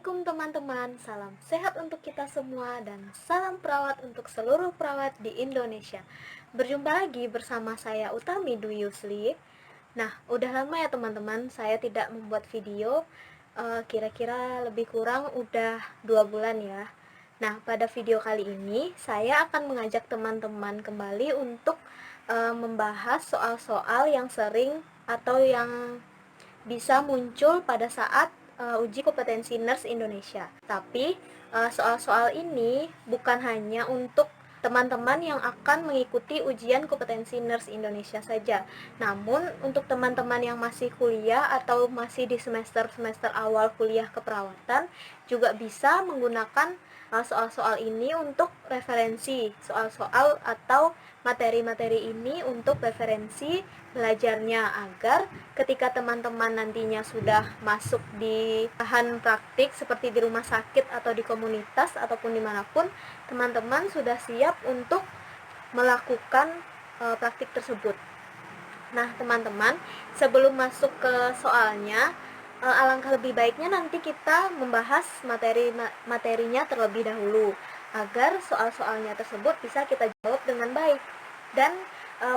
Assalamualaikum teman-teman, salam sehat untuk kita semua dan salam perawat untuk seluruh perawat di Indonesia. Berjumpa lagi bersama saya Utami Dwi Yusli. Nah, udah lama ya teman-teman saya tidak membuat video, kira-kira lebih kurang udah 2 bulan ya. Nah, pada video kali ini saya akan mengajak teman-teman kembali untuk membahas soal-soal yang sering atau yang bisa muncul pada saat uji kompetensi nurse Indonesia. Tapi soal-soal ini bukan hanya untuk teman-teman yang akan mengikuti ujian kompetensi nurse Indonesia saja. Namun untuk teman-teman yang masih kuliah atau masih di semester-semester awal kuliah keperawatan juga bisa menggunakan soal-soal ini untuk referensi, soal-soal atau materi-materi ini untuk referensi belajarnya, agar ketika teman-teman nantinya sudah masuk di bahan praktik seperti di rumah sakit atau di komunitas ataupun dimanapun, teman-teman sudah siap untuk melakukan praktik tersebut. Nah teman-teman, sebelum masuk ke soalnya, alangkah lebih baiknya nanti kita membahas materinya terlebih dahulu, agar soal-soalnya tersebut bisa kita jawab dengan baik, dan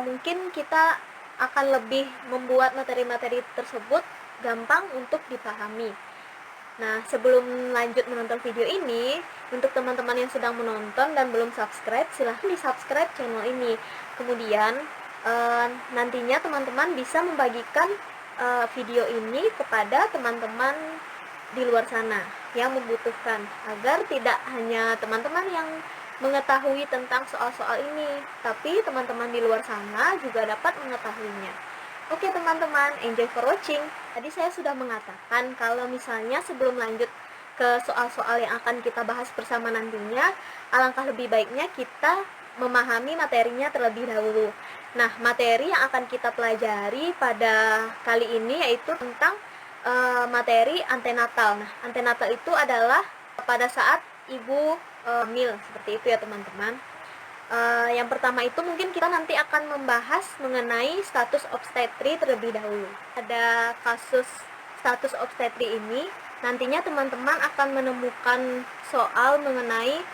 mungkin kita akan lebih membuat materi-materi tersebut gampang untuk dipahami. Nah, sebelum lanjut menonton video ini, untuk teman-teman yang sedang menonton dan belum subscribe, silahkan di-subscribe channel ini. Kemudian, nantinya teman-teman bisa membagikan video ini kepada teman-teman di luar sana yang membutuhkan, agar tidak hanya teman-teman yang mengetahui tentang soal-soal ini, tapi teman-teman di luar sana juga dapat mengetahuinya. Oke teman-teman, enjoy for watching. Tadi saya sudah mengatakan kalau misalnya sebelum lanjut ke soal-soal yang akan kita bahas bersama nantinya, alangkah lebih baiknya kita memahami materinya terlebih dahulu. Nah, materi yang akan kita pelajari pada kali ini yaitu tentang materi antenatal. Nah, antenatal itu adalah pada saat ibu hamil, seperti itu ya teman-teman. Yang pertama itu mungkin kita nanti akan membahas mengenai status obstetri terlebih dahulu. Pada kasus status obstetri ini, nantinya teman-teman akan menemukan soal mengenai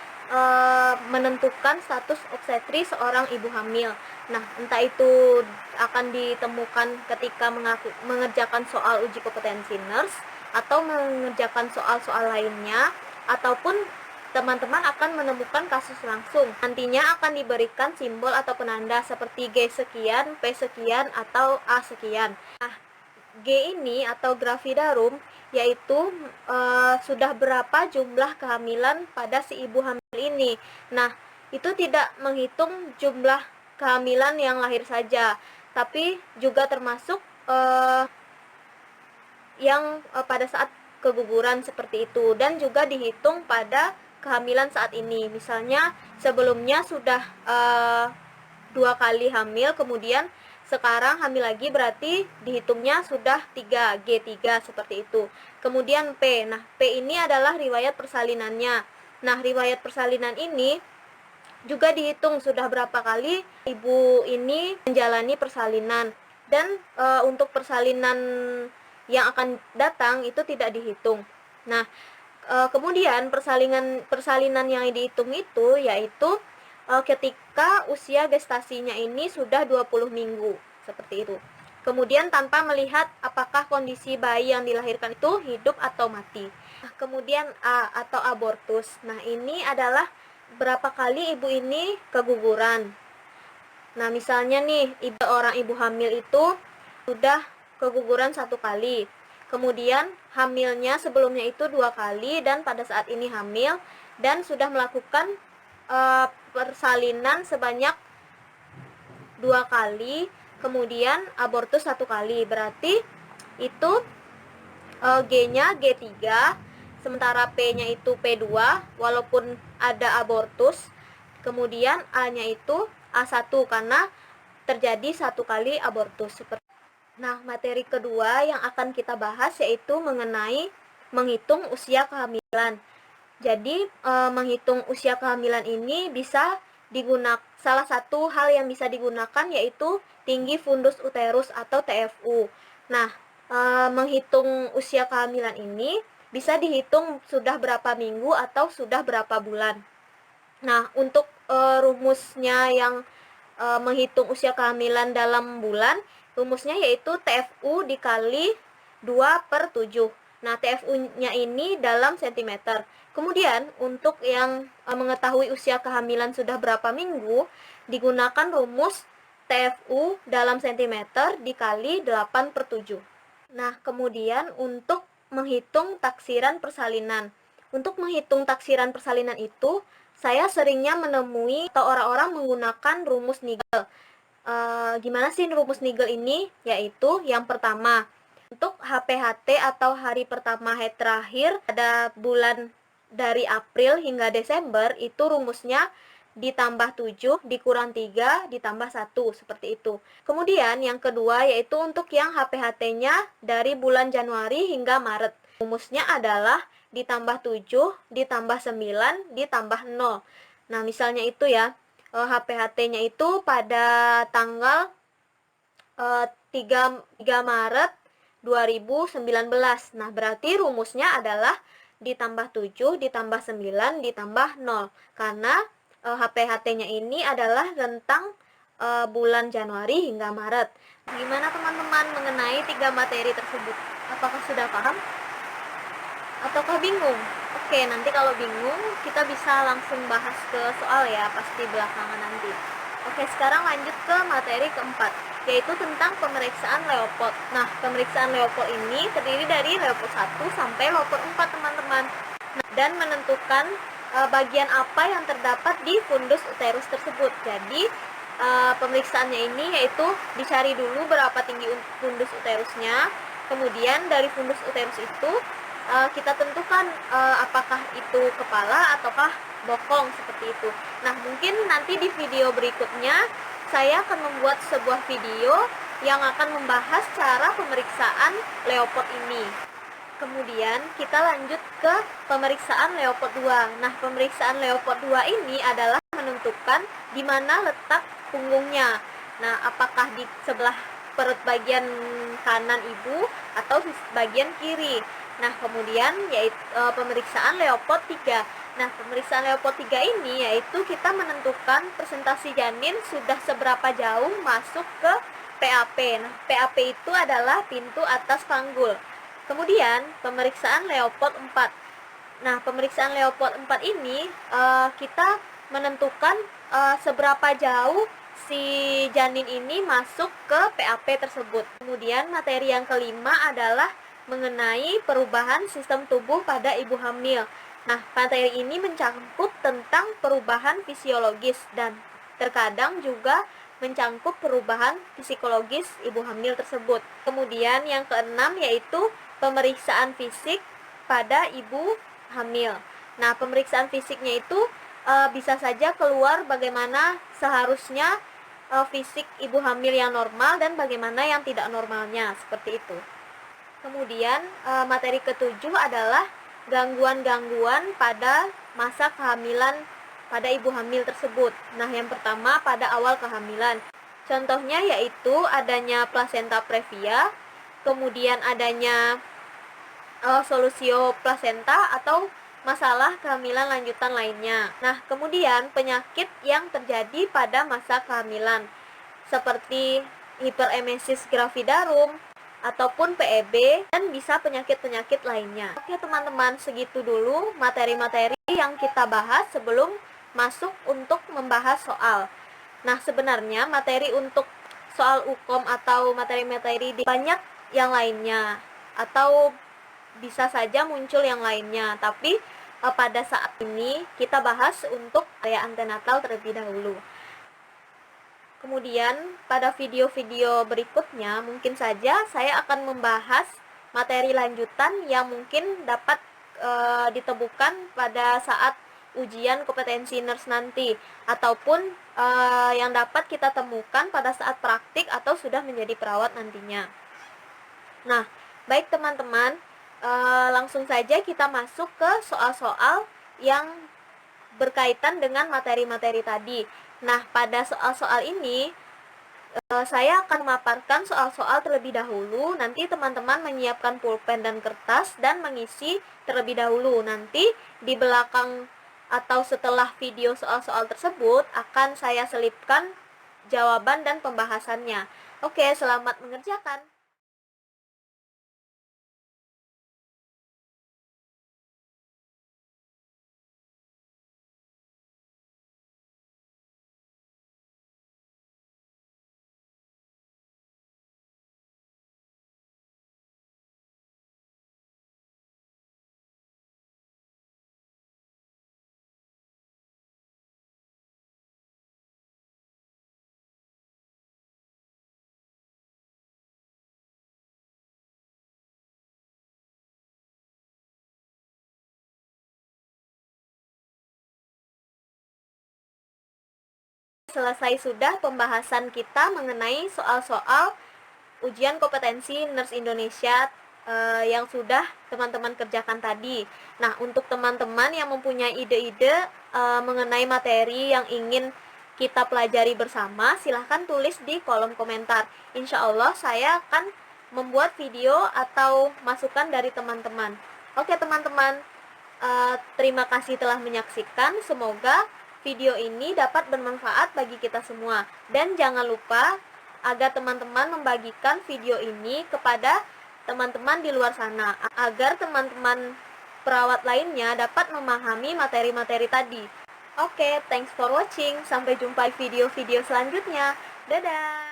menentukan status obstetri seorang ibu hamil. Nah, entah itu akan ditemukan ketika mengerjakan soal uji kompetensi nurse, atau mengerjakan soal-soal lainnya, ataupun teman-teman akan menemukan kasus langsung. Nantinya akan diberikan simbol atau penanda seperti G sekian, P sekian, atau A sekian. Nah, G ini atau gravidarum yaitu sudah berapa jumlah kehamilan pada si ibu hamil ini. Nah, itu tidak menghitung jumlah kehamilan yang lahir saja, tapi juga termasuk yang pada saat keguguran seperti itu, dan juga dihitung pada kehamilan saat ini. Misalnya sebelumnya sudah 2 kali hamil, kemudian sekarang hamil lagi, berarti dihitungnya sudah 3, G3 seperti itu. Kemudian P. Nah, P ini adalah riwayat persalinannya. Nah, riwayat persalinan ini juga dihitung sudah berapa kali ibu ini menjalani persalinan, dan untuk persalinan yang akan datang itu tidak dihitung. Nah, kemudian persalinan yang dihitung itu yaitu ketika usia gestasinya ini sudah 20 minggu, seperti itu. Kemudian tanpa melihat apakah kondisi bayi yang dilahirkan itu hidup atau mati. Nah, kemudian A atau abortus. Nah, ini adalah berapa kali ibu ini keguguran. Nah, misalnya nih, orang ibu hamil itu sudah keguguran 1 kali. Kemudian hamilnya sebelumnya itu 2 kali, dan pada saat ini hamil dan sudah melakukan persalinan sebanyak 2 kali, kemudian abortus 1 kali. Berarti itu G-nya G3, sementara P-nya itu P2 walaupun ada abortus. Kemudian A-nya itu A1 karena terjadi 1 kali abortus. Nah, materi kedua yang akan kita bahas yaitu mengenai menghitung usia kehamilan. Jadi, menghitung usia kehamilan ini bisa digunakan, salah satu hal yang bisa digunakan yaitu tinggi fundus uterus atau TFU. Nah, menghitung usia kehamilan ini bisa dihitung sudah berapa minggu atau sudah berapa bulan. Nah, untuk rumusnya yang menghitung usia kehamilan dalam bulan, rumusnya yaitu TFU dikali 2/7. Nah, TFU-nya ini dalam sentimeter. Kemudian, untuk yang mengetahui usia kehamilan sudah berapa minggu, digunakan rumus TFU dalam sentimeter dikali 8/7. Nah, kemudian untuk menghitung taksiran persalinan. Untuk menghitung taksiran persalinan itu, saya seringnya menemui atau orang-orang menggunakan rumus Nigel. Gimana sih rumus Nigel ini? Yaitu yang pertama, untuk HPHT atau hari pertama hari terakhir pada bulan dari April hingga Desember, itu rumusnya ditambah 7 dikurang 3 ditambah 1, seperti itu. Kemudian yang kedua yaitu untuk yang HPHT-nya dari bulan Januari hingga Maret. Rumusnya adalah ditambah 7 ditambah 9 ditambah 0. Nah, misalnya itu ya, HPHT-nya itu pada tanggal 3 Maret 2019. Nah, berarti rumusnya adalah ditambah 7 ditambah 9 ditambah 0. Karena HPHT-nya ini adalah rentang bulan Januari hingga Maret. Gimana teman-teman mengenai 3 materi tersebut? Apakah sudah paham? Ataukah bingung? Oke, nanti kalau bingung kita bisa langsung bahas ke soal ya, pasti belakangan nanti. Oke, sekarang lanjut ke materi keempat, yaitu tentang pemeriksaan Leopold. Nah, pemeriksaan Leopold ini terdiri dari Leopold 1 sampai Leopold 4, teman-teman. Dan menentukan bagian apa yang terdapat di fundus uterus tersebut. Jadi, pemeriksaannya ini yaitu dicari dulu berapa tinggi fundus uterusnya. Kemudian dari fundus uterus itu kita tentukan apakah itu kepala ataukah bokong, seperti itu. Nah, mungkin nanti di video berikutnya saya akan membuat sebuah video yang akan membahas cara pemeriksaan Leopold ini. Kemudian kita lanjut ke pemeriksaan Leopold 2. Nah, pemeriksaan Leopold 2 ini adalah menentukan di mana letak punggungnya. Nah, apakah di sebelah perut bagian kanan ibu atau di bagian kiri. Nah, kemudian yaitu pemeriksaan Leopold 3. Nah, pemeriksaan Leopold 3 ini yaitu kita menentukan presentasi janin sudah seberapa jauh masuk ke PAP. Nah, PAP itu adalah pintu atas panggul. Kemudian pemeriksaan Leopold 4. Nah, pemeriksaan Leopold 4 ini kita menentukan seberapa jauh si janin ini masuk ke PAP tersebut. Kemudian materi yang kelima adalah mengenai perubahan sistem tubuh pada ibu hamil. Nah, materi ini mencakup tentang perubahan fisiologis dan terkadang juga mencangkup perubahan psikologis ibu hamil tersebut. Kemudian yang keenam yaitu pemeriksaan fisik pada ibu hamil. Nah, pemeriksaan fisiknya itu bisa saja keluar bagaimana seharusnya fisik ibu hamil yang normal dan bagaimana yang tidak normalnya, seperti itu. Kemudian materi ketujuh adalah gangguan-gangguan pada masa kehamilan pada ibu hamil tersebut. Nah, yang pertama pada awal kehamilan. Contohnya yaitu adanya plasenta previa, kemudian adanya solusio plasenta atau masalah kehamilan lanjutan lainnya. Nah, kemudian penyakit yang terjadi pada masa kehamilan seperti hiperemesis gravidarum ataupun PEB dan bisa penyakit-penyakit lainnya. Oke teman-teman, segitu dulu materi-materi yang kita bahas sebelum masuk untuk membahas soal. Nah, sebenarnya materi untuk soal UKOM atau materi-materi banyak yang lainnya atau bisa saja muncul yang lainnya, tapi pada saat ini kita bahas untuk area antenatal terlebih dahulu. Kemudian pada video-video berikutnya mungkin saja saya akan membahas materi lanjutan yang mungkin dapat ditemukan pada saat ujian kompetensi nurse nanti, ataupun yang dapat kita temukan pada saat praktik atau sudah menjadi perawat nantinya. Nah, baik teman-teman, langsung saja kita masuk ke soal-soal yang berkaitan dengan materi-materi tadi. Nah, pada soal-soal ini Saya akan memaparkan soal-soal terlebih dahulu. Nanti teman-teman menyiapkan pulpen dan kertas dan mengisi terlebih dahulu. Nanti di belakang atau setelah video soal-soal tersebut akan saya selipkan jawaban dan pembahasannya. Oke, selamat mengerjakan. Selesai sudah pembahasan kita mengenai soal-soal ujian kompetensi Nurse Indonesia yang sudah teman-teman kerjakan tadi. Nah, untuk teman-teman yang mempunyai ide-ide mengenai materi yang ingin kita pelajari bersama, silahkan tulis di kolom komentar. Insya Allah saya akan membuat video atau masukan dari teman-teman. Oke teman-teman, terima kasih telah menyaksikan. Semoga video ini dapat bermanfaat bagi kita semua. Dan jangan lupa agar teman-teman membagikan video ini kepada teman-teman di luar sana, agar teman-teman perawat lainnya dapat memahami materi-materi tadi. Oke, thanks for watching. Sampai jumpa di video-video selanjutnya. Dadah!